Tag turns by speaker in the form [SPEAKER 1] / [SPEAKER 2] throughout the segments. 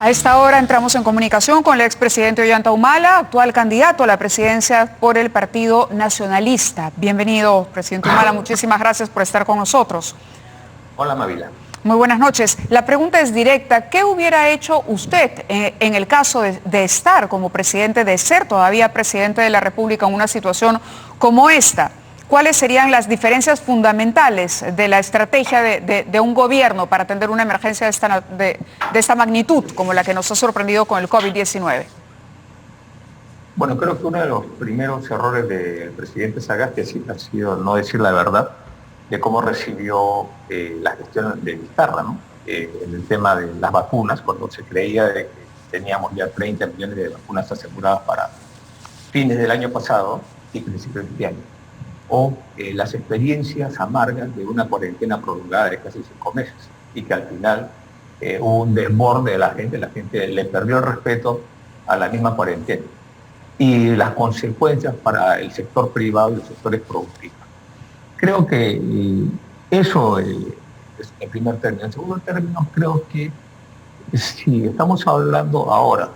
[SPEAKER 1] A esta hora entramos en comunicación con el expresidente Ollanta Humala, actual candidato a la presidencia por el Partido Nacionalista. Bienvenido, presidente Humala, muchísimas gracias por estar con nosotros.
[SPEAKER 2] Hola, Mavila.
[SPEAKER 1] Muy buenas noches. La pregunta es directa. ¿Qué hubiera hecho usted en el caso de estar como presidente, de ser todavía presidente de la República en una situación como esta? ¿Cuáles serían las diferencias fundamentales de la estrategia de un gobierno para atender una emergencia de esta magnitud como la que nos ha sorprendido con el COVID-19?
[SPEAKER 2] Bueno, creo que uno de los primeros errores del presidente Sagasti ha sido no decir la verdad de cómo recibió la gestión de Vizcarra, ¿no? En el tema de las vacunas, cuando se creía de que teníamos ya 30 millones de vacunas aseguradas para fines del año pasado y principios de este año. O las experiencias amargas de una cuarentena prolongada de casi 5 meses y que al final hubo un desborde de la gente le perdió el respeto a la misma cuarentena y las consecuencias para el sector privado y los sectores productivos. Creo que eso es en primer término. En segundo término, creo que si estamos hablando ahora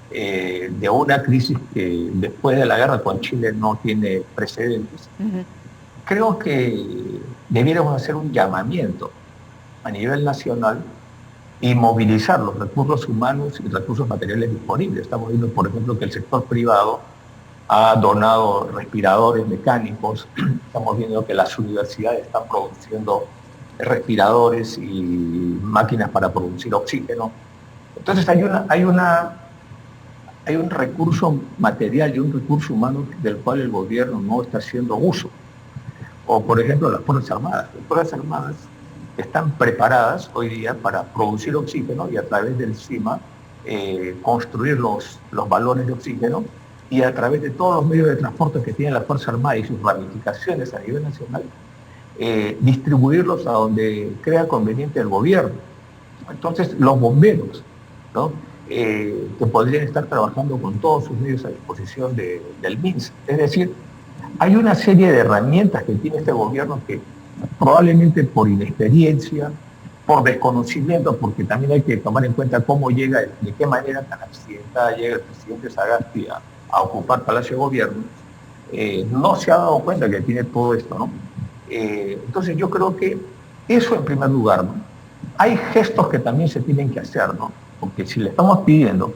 [SPEAKER 2] de una crisis que después de la guerra con Chile no tiene precedentes, creo que debiéramos hacer un llamamiento a nivel nacional y movilizar los recursos humanos y recursos materiales disponibles. Estamos viendo, por ejemplo, que el sector privado ha donado respiradores mecánicos, estamos viendo que las universidades están produciendo respiradores y máquinas para producir oxígeno. Entonces hay un recurso material y un recurso humano del cual el gobierno no está haciendo uso. O, por ejemplo, las Fuerzas Armadas. Las Fuerzas Armadas están preparadas hoy día para producir oxígeno y a través del CIMA construir los balones de oxígeno y a través de todos los medios de transporte que tiene la Fuerza Armada y sus ramificaciones a nivel nacional, distribuirlos a donde crea conveniente el gobierno. Entonces, los bomberos, ¿no? Que podrían estar trabajando con todos sus medios a disposición del MINSA. Es decir, hay una serie de herramientas que tiene este gobierno que probablemente por inexperiencia, por desconocimiento, porque también hay que tomar en cuenta cómo llega, de qué manera tan accidentada llega el presidente Sagasti a ocupar Palacio de Gobierno, no se ha dado cuenta que tiene todo esto, ¿no? Entonces yo creo que eso en primer lugar, ¿no? Hay gestos que también se tienen que hacer, ¿no? Porque si le estamos pidiendo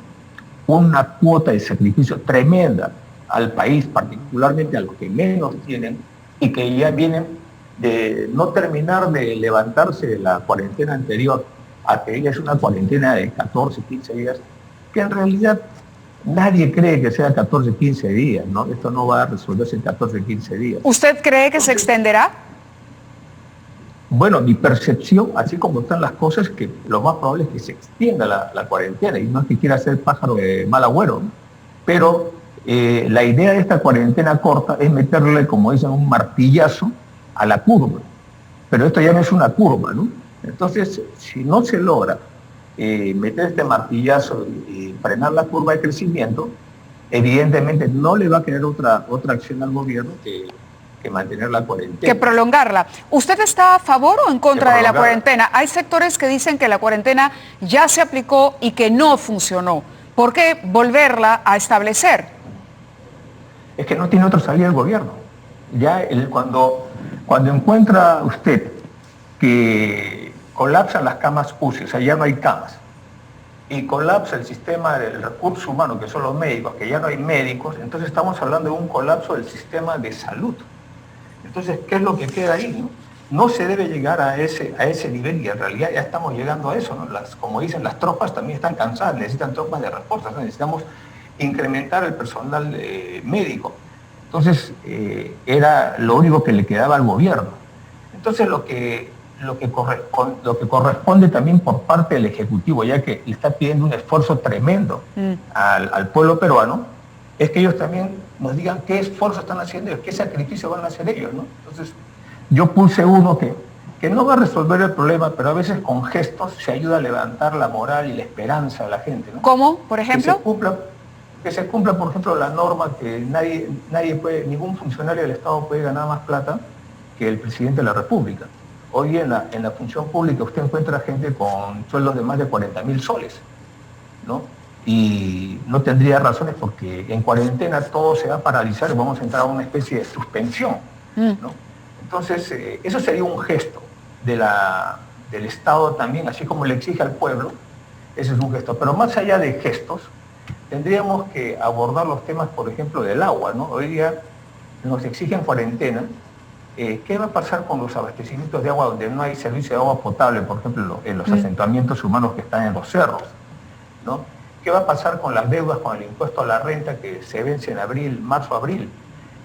[SPEAKER 2] una cuota de sacrificio tremenda al país, particularmente a los que menos tienen, y que ya vienen de no terminar de levantarse de la cuarentena anterior a que ella es una cuarentena de 14, 15 días, que en realidad nadie cree que sea 14, 15 días, ¿no? Esto no va a resolverse en 14, 15 días.
[SPEAKER 1] ¿Usted cree que se extenderá?
[SPEAKER 2] Bueno, mi percepción, así como están las cosas, que lo más probable es que se extienda la cuarentena, y no es que quiera ser pájaro de mal agüero, ¿no? Pero la idea de esta cuarentena corta es meterle, como dicen, un martillazo a la curva. Pero esto ya no es una curva, ¿no? Entonces, si no se logra meter este martillazo y frenar la curva de crecimiento, evidentemente no le va a quedar otra acción al gobierno que mantener la cuarentena.
[SPEAKER 1] Que prolongarla. ¿Usted está a favor o en contra de la cuarentena? Hay sectores que dicen que la cuarentena ya se aplicó y que no funcionó. ¿Por qué volverla a establecer?
[SPEAKER 2] Es que no tiene otra salida el gobierno. Ya cuando encuentra usted que colapsan las camas UCI, o sea, ya no hay camas, y colapsa el sistema del recurso humano, que son los médicos, que ya no hay médicos, entonces estamos hablando de un colapso del sistema de salud. Entonces, ¿qué es lo que queda ahí, no? No se debe llegar a ese nivel y en realidad ya estamos llegando a eso, ¿no? Como dicen, las tropas también están cansadas, necesitan tropas de refuerzo, ¿no? Necesitamos incrementar el personal médico. Entonces, era lo único que le quedaba al gobierno. Entonces, lo que corresponde también por parte del Ejecutivo, ya que le está pidiendo un esfuerzo tremendo al pueblo peruano, es que ellos también nos digan qué esfuerzo están haciendo ellos, qué sacrificio van a hacer ellos, ¿no? Entonces, yo puse uno que no va a resolver el problema, pero a veces con gestos se ayuda a levantar la moral y la esperanza de la gente, ¿no?
[SPEAKER 1] ¿Cómo, por ejemplo?
[SPEAKER 2] Que se cumpla, por ejemplo, la norma que ningún funcionario del Estado puede ganar más plata que el presidente de la República. Hoy en la función pública usted encuentra gente con sueldos de más de 40.000 soles. ¿no? Y no tendría razones porque en cuarentena todo se va a paralizar y vamos a entrar a una especie de suspensión, ¿no? Entonces, eso sería un gesto del Estado también, así como le exige al pueblo, ese es un gesto. Pero más allá de gestos, tendríamos que abordar los temas, por ejemplo, del agua, ¿no? Hoy día nos exigen cuarentena. ¿Qué va a pasar con los abastecimientos de agua donde no hay servicio de agua potable, por ejemplo, en los asentamientos humanos que están en los cerros, ¿no? ¿Qué va a pasar con las deudas, con el impuesto a la renta que se vence en abril, marzo-abril?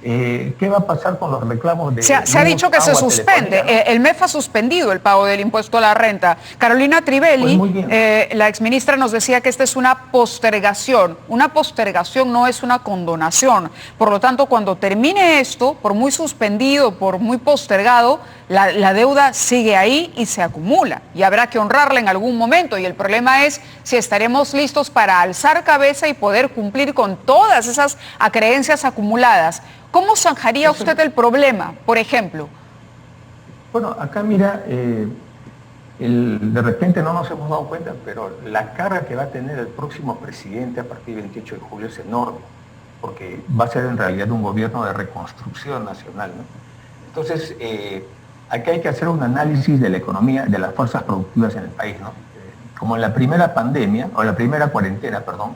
[SPEAKER 2] ¿Qué va a pasar con los reclamos de...
[SPEAKER 1] Se ha dicho que se suspende. El MEF ha suspendido el pago del impuesto a la renta. Carolina Trivelli, pues la exministra, nos decía que esta es una postergación. Una postergación no es una condonación. Por lo tanto, cuando termine esto, por muy suspendido, por muy postergado, la deuda sigue ahí y se acumula. Y habrá que honrarla en algún momento. Y el problema es si estaremos listos para alzar cabeza y poder cumplir con todas esas acreencias acumuladas. ¿Cómo zanjaría usted el problema, por ejemplo?
[SPEAKER 2] Bueno, acá mira, de repente no nos hemos dado cuenta, pero la carga que va a tener el próximo presidente a partir del 28 de julio es enorme, porque va a ser en realidad un gobierno de reconstrucción nacional, ¿no? Entonces, aquí hay que hacer un análisis de la economía, de las fuerzas productivas en el país, ¿no? Como en la primera pandemia, o la primera cuarentena, perdón,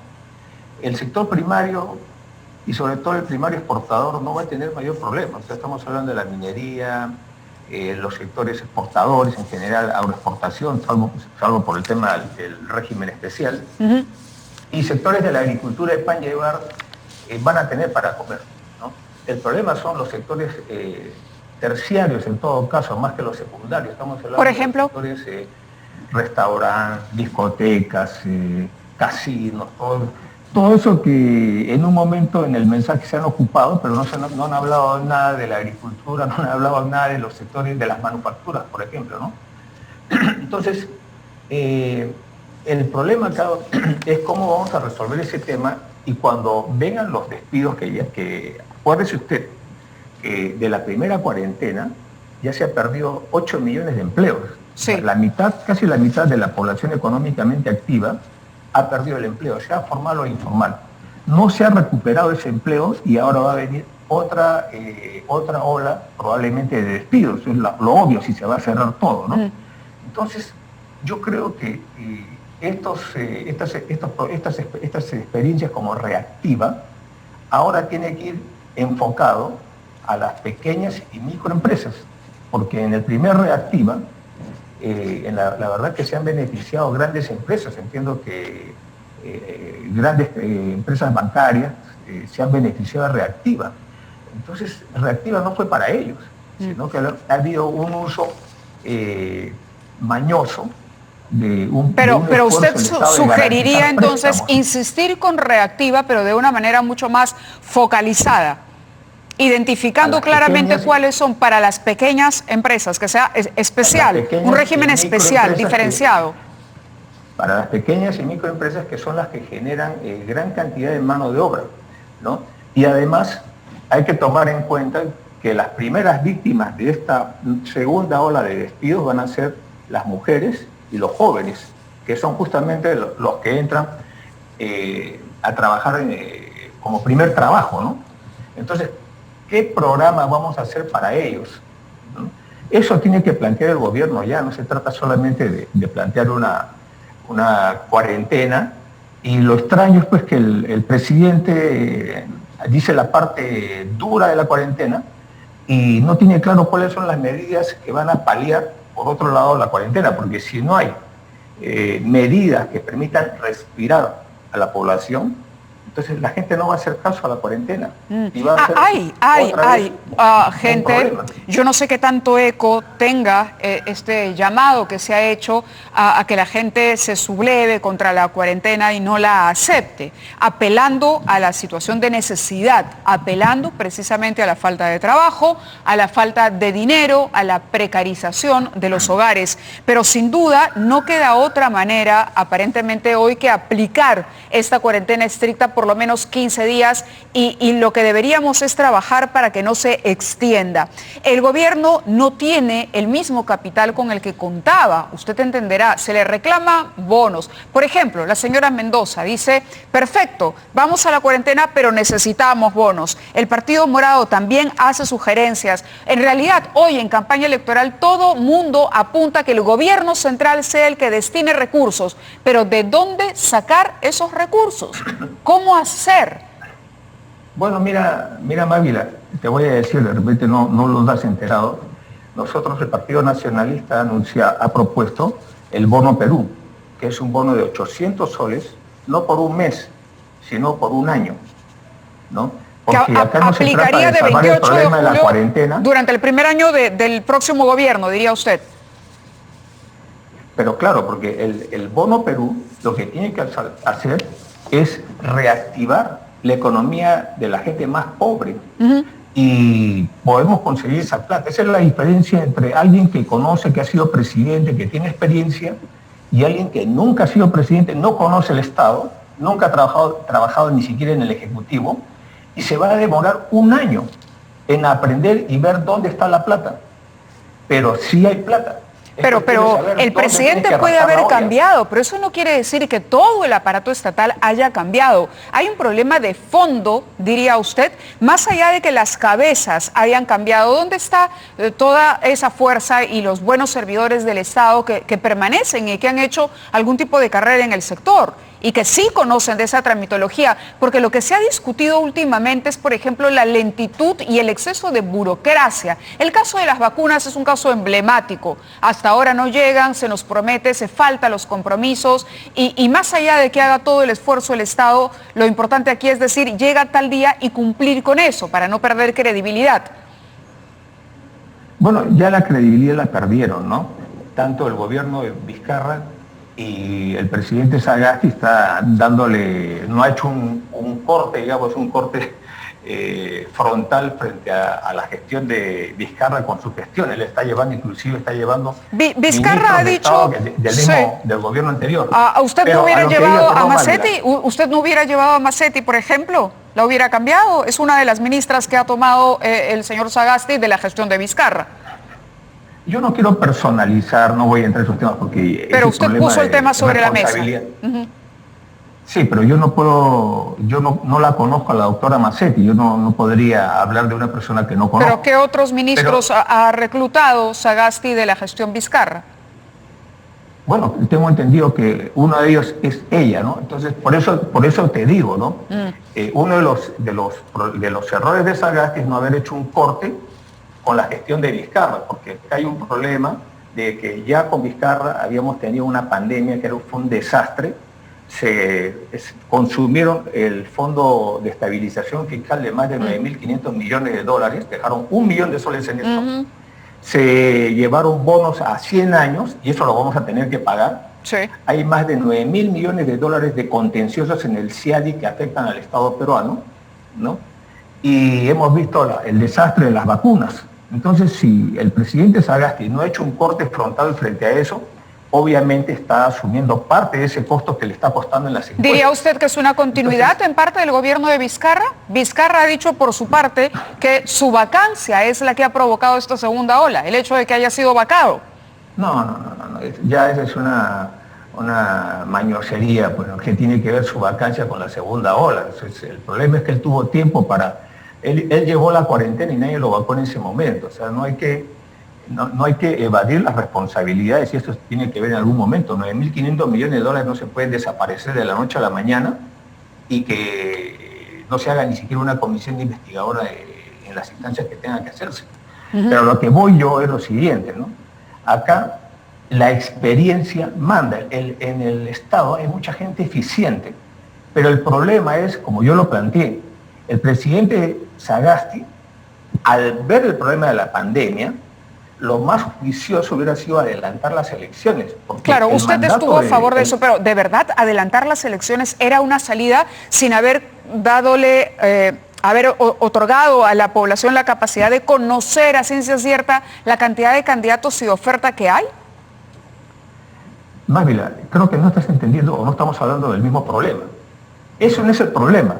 [SPEAKER 2] el sector primario y sobre todo el primario exportador no va a tener mayor problema. O sea, estamos hablando de la minería, los sectores exportadores en general, agroexportación, salvo por el tema del régimen especial, y sectores de la agricultura de pan llevar van a tener para comer, ¿no? El problema son los sectores terciarios en todo caso, más que los secundarios. Estamos hablando
[SPEAKER 1] por ejemplo,
[SPEAKER 2] de los sectores restaurantes, discotecas, casinos, todo eso que en un momento en el mensaje se han ocupado, pero no han hablado nada de la agricultura, no han hablado nada de los sectores de las manufacturas, por ejemplo, ¿no? Entonces, el problema acá es cómo vamos a resolver ese tema y cuando vengan los despidos acuérdese usted, de la primera cuarentena ya se ha perdido 8 millones de empleos.
[SPEAKER 1] Sí.
[SPEAKER 2] Casi la mitad de la población económicamente activa ha perdido el empleo, sea formal o informal. No se ha recuperado ese empleo y ahora va a venir otra ola probablemente de despidos. Es lo obvio si se va a cerrar todo, ¿no? Entonces, yo creo que estas experiencias como reactiva ahora tiene que ir enfocado a las pequeñas y microempresas, porque en el primer reactiva la verdad que se han beneficiado grandes empresas. Entiendo que grandes empresas bancarias se han beneficiado de reactiva. Entonces, reactiva no fue para ellos, sino que ha habido un uso mañoso de un...
[SPEAKER 1] Pero usted sugeriría entonces insistir con reactiva, pero de una manera mucho más focalizada, identificando claramente cuáles son para las pequeñas empresas, que sea especial, un régimen especial, diferenciado.
[SPEAKER 2] Para las pequeñas y microempresas que son las que generan gran cantidad de mano de obra, ¿no? Y además hay que tomar en cuenta que las primeras víctimas de esta segunda ola de despidos van a ser las mujeres y los jóvenes, que son justamente los que entran a trabajar como primer trabajo, ¿no? Entonces, ¿qué programa vamos a hacer para ellos? ¿No? Eso tiene que plantear el gobierno ya, no se trata solamente de plantear una cuarentena, y lo extraño es pues que el presidente dice la parte dura de la cuarentena y no tiene claro cuáles son las medidas que van a paliar por otro lado la cuarentena, porque si no hay medidas que permitan respirar a la población, entonces la gente no va a hacer caso a la cuarentena. Y va a
[SPEAKER 1] gente, yo no sé qué tanto eco tenga este llamado que se ha hecho a que la gente se subleve contra la cuarentena y no la acepte, apelando a la situación de necesidad, apelando precisamente a la falta de trabajo, a la falta de dinero, a la precarización de los hogares. Pero sin duda no queda otra manera, aparentemente hoy, que aplicar esta cuarentena estricta dura por lo menos 15 días y lo que deberíamos es trabajar para que no se extienda. El gobierno no tiene el mismo capital con el que contaba, usted entenderá, se le reclama bonos. Por ejemplo, la señora Mendoza dice, perfecto, vamos a la cuarentena, pero necesitamos bonos. El Partido Morado también hace sugerencias. En realidad, hoy en campaña electoral, todo mundo apunta a que el gobierno central sea el que destine recursos, pero ¿de dónde sacar esos recursos? ¿Cómo hacer?
[SPEAKER 2] Bueno, mira Mávila, te voy a decir, de repente no los has enterado. Nosotros, el Partido Nacionalista, ha propuesto el bono Perú, que es un bono de 800 soles, no por un mes, sino por un año, ¿no?
[SPEAKER 1] Porque acá no se trata de salvar el problema de la cuarentena. Durante el primer año del próximo gobierno, diría usted.
[SPEAKER 2] Pero claro, porque el bono Perú lo que tiene que hacer es reactivar la economía de la gente más pobre. Y podemos conseguir esa plata. Esa es la diferencia entre alguien que conoce, que ha sido presidente, que tiene experiencia, y alguien que nunca ha sido presidente, no conoce el Estado, nunca ha trabajado ni siquiera en el Ejecutivo, y se va a demorar un año en aprender y ver dónde está la plata. Pero sí hay plata.
[SPEAKER 1] Pero el presidente puede haber cambiado, pero eso no quiere decir que todo el aparato estatal haya cambiado. Hay un problema de fondo, diría usted, más allá de que las cabezas hayan cambiado. ¿Dónde está toda esa fuerza y los buenos servidores del Estado que permanecen y que han hecho algún tipo de carrera en el sector? Y que sí conocen de esa tramitología, porque lo que se ha discutido últimamente es, por ejemplo, la lentitud y el exceso de burocracia. El caso de las vacunas es un caso emblemático. Hasta ahora no llegan, se nos promete, se faltan los compromisos y más allá de que haga todo el esfuerzo el Estado, lo importante aquí es decir, llega tal día y cumplir con eso para no perder credibilidad.
[SPEAKER 2] Bueno, ya la credibilidad la perdieron, ¿no? Tanto el gobierno de Vizcarra y el presidente Sagasti está dándole, no ha hecho un corte, digamos, un corte frontal frente a la gestión de Vizcarra con su gestión. Él está llevando, inclusive está llevando
[SPEAKER 1] Vizcarra ha dicho
[SPEAKER 2] del gobierno anterior.
[SPEAKER 1] ¿Usted no hubiera llevado a Massetti? ¿Usted no hubiera llevado a Massetti, por ejemplo? ¿La hubiera cambiado? Es una de las ministras que ha tomado el señor Sagasti de la gestión de Vizcarra.
[SPEAKER 2] Yo no quiero personalizar, no voy a entrar en esos temas porque...
[SPEAKER 1] Pero usted puso el tema sobre la mesa.
[SPEAKER 2] Sí, pero yo no la conozco a la doctora Massetti, yo no podría hablar de una persona que no conozco.
[SPEAKER 1] ¿Pero qué otros ministros ha reclutado Sagasti de la gestión Vizcarra?
[SPEAKER 2] Bueno, tengo entendido que uno de ellos es ella, ¿no? Entonces, por eso te digo, ¿no? Uno de los errores de Sagasti es no haber hecho un corte con la gestión de Vizcarra, porque hay un problema de que ya con Vizcarra habíamos tenido una pandemia que fue un desastre. Se consumieron el Fondo de Estabilización Fiscal de más de 9.500 millones de dólares, dejaron $1 millón de soles en esto. Se llevaron bonos a 100 años y eso lo vamos a tener que pagar.
[SPEAKER 1] Sí.
[SPEAKER 2] Hay más de 9.000 millones de dólares de contenciosos en el CIADI que afectan al Estado peruano, ¿no? Y hemos visto el desastre de las vacunas. Entonces, si el presidente Sagasti no ha hecho un corte frontal frente a eso, obviamente está asumiendo parte de ese costo que le está costando en las encuestas.
[SPEAKER 1] ¿Diría usted que es una continuidad en parte del gobierno de Vizcarra? Vizcarra ha dicho por su parte que su vacancia es la que ha provocado esta segunda ola, el hecho de que haya sido vacado.
[SPEAKER 2] No, ya esa es una mañosería, pues, que tiene que ver su vacancia con la segunda ola. Entonces, el problema es que él tuvo tiempo para... Él llevó la cuarentena y nadie lo vacó en ese momento. O sea, no hay que evadir las responsabilidades y esto tiene que ver en algún momento. 9.500 millones de dólares no se pueden desaparecer de la noche a la mañana y que no se haga ni siquiera una comisión investigadora en las instancias que tengan que hacerse. Pero lo que voy yo es lo siguiente, ¿no? Acá la experiencia manda. En el Estado hay mucha gente eficiente, pero el problema es, como yo lo planteé, el presidente Sagasti, al ver el problema de la pandemia, lo más juicioso hubiera sido adelantar las elecciones.
[SPEAKER 1] Claro, usted estuvo a favor de eso, pero ¿de verdad adelantar las elecciones era una salida sin haber haber otorgado a la población la capacidad de conocer a ciencia cierta la cantidad de candidatos y de oferta que hay?
[SPEAKER 2] Mávila, creo que no estás entendiendo o no estamos hablando del mismo problema. Eso no es el problema.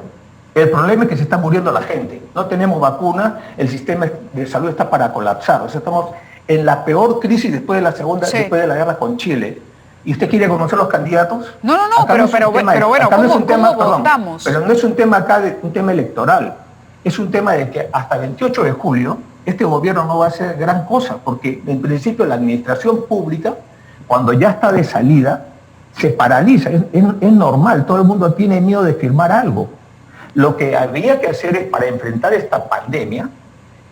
[SPEAKER 2] El problema es que se está muriendo la gente. No tenemos vacuna, el sistema de salud está para colapsar. O sea, estamos en la peor crisis después de la segunda, después de la guerra con Chile. ¿Y usted quiere conocer los candidatos?
[SPEAKER 1] No, pero bueno, ¿cómo votamos?
[SPEAKER 2] Pero no es un tema acá, un tema electoral. Es un tema de que hasta el 28 de julio este gobierno no va a hacer gran cosa, porque en principio la administración pública, cuando ya está de salida, se paraliza. Es normal, todo el mundo tiene miedo de firmar algo. Lo que habría que hacer es, para enfrentar esta pandemia,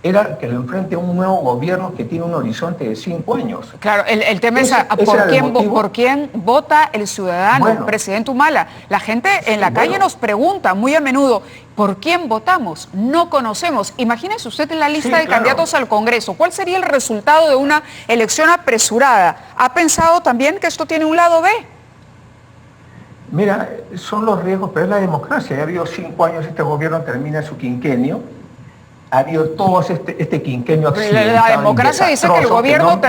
[SPEAKER 2] era que lo enfrente un nuevo gobierno que tiene un horizonte de 5 años.
[SPEAKER 1] Claro, el tema es ¿por quién vota el ciudadano, bueno, presidente Humala? La gente en la calle nos pregunta muy a menudo, ¿por quién votamos? No conocemos. Imagínese usted en la lista de candidatos al Congreso. ¿Cuál sería el resultado de una elección apresurada? ¿Ha pensado también que esto tiene un lado B?
[SPEAKER 2] Mira, son los riesgos, pero es la democracia. Ya ha habido 5 años, este gobierno termina su quinquenio. Ha habido todo este quinquenio accidentado.
[SPEAKER 1] La democracia dice que el gobierno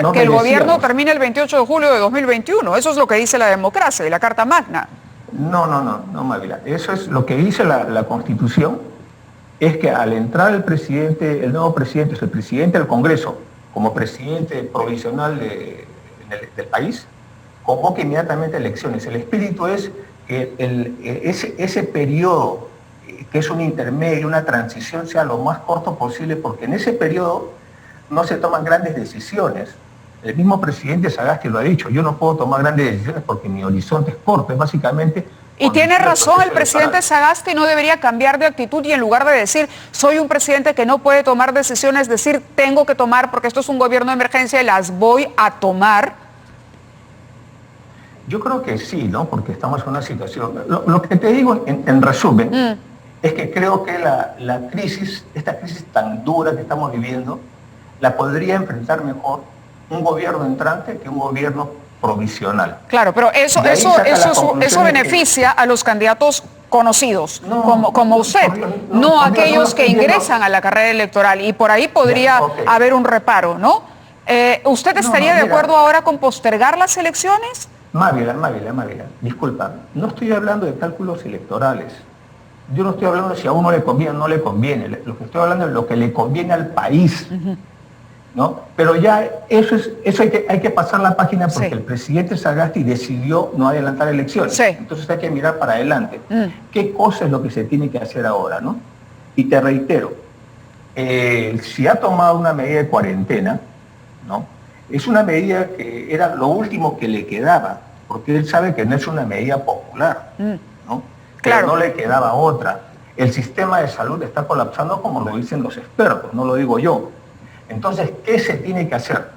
[SPEAKER 1] termina el 28 de julio de 2021. Eso es lo que dice la democracia y la Carta Magna.
[SPEAKER 2] No, Mávila. Eso es lo que dice la Constitución, es que al entrar el nuevo presidente, es el presidente del Congreso, como presidente provisional del país, convoca inmediatamente elecciones. El espíritu es que ese periodo, que es un intermedio, una transición, sea lo más corto posible, porque en ese periodo no se toman grandes decisiones. El mismo presidente Sagasti lo ha dicho, yo no puedo tomar grandes decisiones porque mi horizonte es corto, es básicamente...
[SPEAKER 1] Y tiene razón el presidente Sagasti, no debería cambiar de actitud y en lugar de decir, soy un presidente que no puede tomar decisiones, decir, tengo que tomar porque esto es un gobierno de emergencia y las voy a tomar.
[SPEAKER 2] Yo creo que sí, ¿no? Porque estamos en una situación... Lo que te digo en resumen... es que creo que esta crisis tan dura que estamos viviendo, la podría enfrentar mejor un gobierno entrante que un gobierno provisional.
[SPEAKER 1] Claro, pero eso beneficia a los candidatos conocidos, como usted, no a aquellos que ingresan a la carrera electoral, y por ahí podría haber un reparo, ¿no? ¿Usted estaría de acuerdo ahora con postergar las elecciones?
[SPEAKER 2] Mávila, disculpa, no estoy hablando de cálculos electorales. Yo no estoy hablando de si a uno le conviene o no le conviene. Lo que estoy hablando es lo que le conviene al país, ¿no? Pero ya eso hay que pasar la página porque el presidente Sagasti decidió no adelantar elecciones. Entonces hay que mirar para adelante. ¿Qué cosa es lo que se tiene que hacer ahora, no? Y te reitero, si ha tomado una medida de cuarentena, ¿no? Es una medida que era lo último que le quedaba, porque él sabe que no es una medida popular, ¿no? Pero no le quedaba otra. El sistema de salud está colapsando como lo dicen los expertos, no lo digo yo. Entonces, ¿qué se tiene que hacer?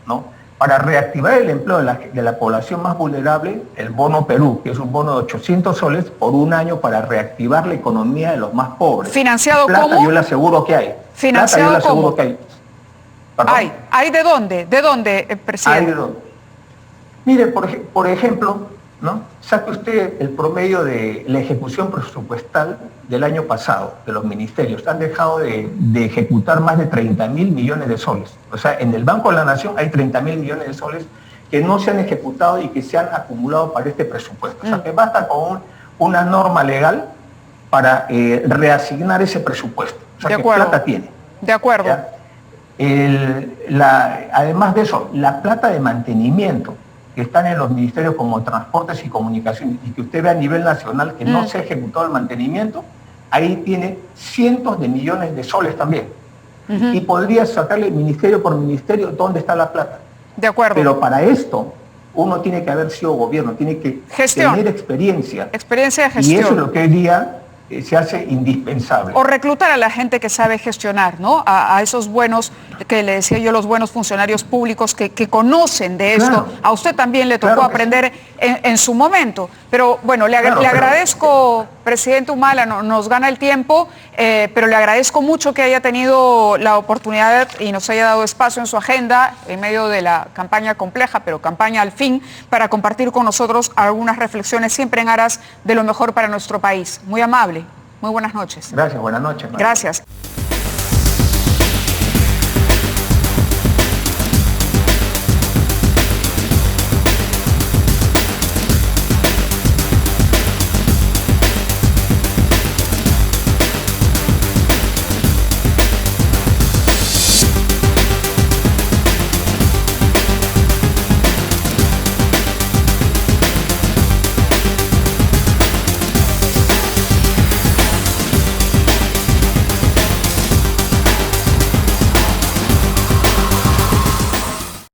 [SPEAKER 2] ¿No? Para reactivar el empleo de la población más vulnerable, el bono Perú, que es un bono de 800 soles por un año para reactivar la economía de los más pobres.
[SPEAKER 1] ¿Financiado
[SPEAKER 2] plata,
[SPEAKER 1] cómo?
[SPEAKER 2] Yo le aseguro que hay.
[SPEAKER 1] ¿Financiado
[SPEAKER 2] plata, yo le aseguro
[SPEAKER 1] cómo?
[SPEAKER 2] Que hay.
[SPEAKER 1] ¿Hay de dónde? ¿De dónde, presidente?
[SPEAKER 2] Hay de dónde. Mire, por ejemplo, ¿no? Saque usted el promedio de la ejecución presupuestal del año pasado de los ministerios. Han dejado de ejecutar más de 30.000 millones de soles. O sea, en el Banco de la Nación hay 30.000 millones de soles que no se han ejecutado y que se han acumulado para este presupuesto. O sea, que basta con una norma legal para reasignar ese presupuesto. O sea, ¿qué plata tiene?
[SPEAKER 1] De acuerdo.
[SPEAKER 2] Además de eso, la plata de mantenimiento que están en los ministerios como Transportes y Comunicaciones y que usted ve a nivel nacional que no se ha ejecutado el mantenimiento, ahí tiene cientos de millones de soles también. Y podría sacarle ministerio por ministerio dónde está la plata.
[SPEAKER 1] De acuerdo.
[SPEAKER 2] Pero para esto uno tiene que haber sido gobierno, tiene que tener experiencia.
[SPEAKER 1] Experiencia de gestión.
[SPEAKER 2] Y eso es lo que hoy día se hace indispensable.
[SPEAKER 1] O reclutar a la gente que sabe gestionar, ¿no? A esos buenos, que le decía yo, los buenos funcionarios públicos que conocen de esto. Claro. A usted también le tocó aprender en su momento. Pero bueno, le agradezco, presidente Humala, nos gana el tiempo, pero le agradezco mucho que haya tenido la oportunidad y nos haya dado espacio en su agenda en medio de la campaña compleja, pero campaña al fin, para compartir con nosotros algunas reflexiones siempre en aras de lo mejor para nuestro país. Muy amable. Muy buenas noches.
[SPEAKER 2] Gracias, buenas noches.
[SPEAKER 1] Gracias.